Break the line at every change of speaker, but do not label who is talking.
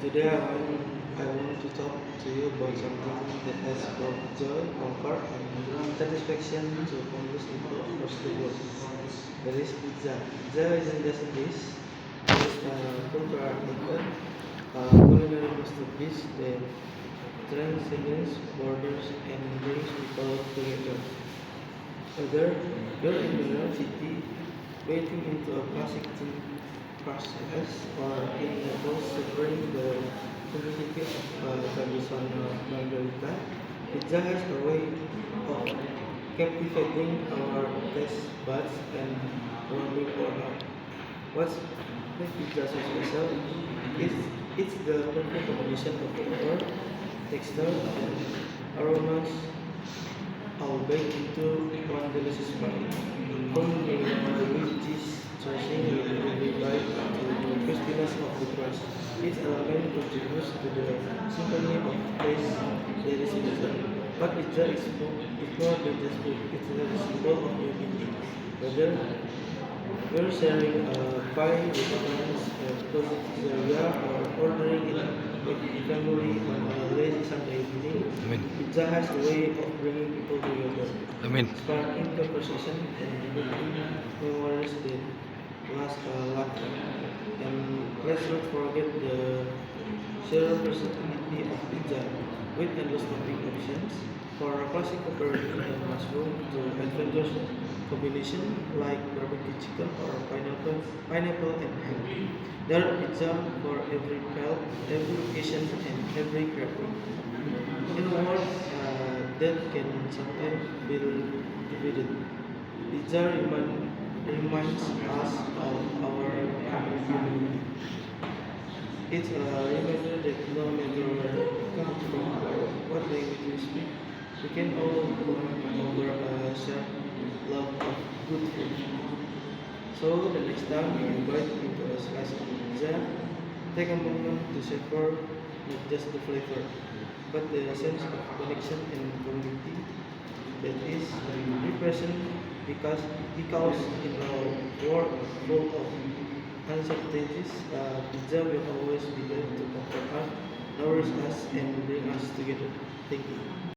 Today I want to talk to you about something that has brought joy, comfort, and satisfaction to countless people across the world. That is pizza. Pizza isn't just a dish, it is a cultural icon, a culinary masterpiece that transcends borders and brings people together. Whether you're in New York City, waiting into a classic tea process, or in Naples savoring the simplicity of traditional margarita, pizza has a way of captivating our taste buds and warming our heart. What makes pizza so special is it's the perfect combination of flavor, texture, and aromas all baked into one delicious bite. From the rich cheese dressing with every bite to the crispiness of the crust, each element contributes to the symphony of taste that is pizza. But pizza is more than just food, it's a symbol of unity. Whether we're sharing a pie with friends, a cozy pizzeria, or ordering it with family on a lazy Sunday evening,
Amin.
pizza has a way of bringing people together,
Amin.
sparking conversation and making memories that last a lifetime. And let's not forget the sheer versatility of pizza with endless topping options for a classic pepperoni and mushroom to adventurous combination like barbecue chicken or pineapple and ham. There are pizza for every palate, every occasion, and every craving. In a world that can sometimes feel divided, pizza reminds us of our common humanity. It's a reminder that no matter where we come from or what language we speak, we can all bond over a shared love of good food. So the next time you bite into a slice of pizza, take a moment to savor not just the flavor, but the sense of connection and community that is present because in a world full of uncertainties, pizza will always be there to comfort us, nourish us, and bring us together. Thank you.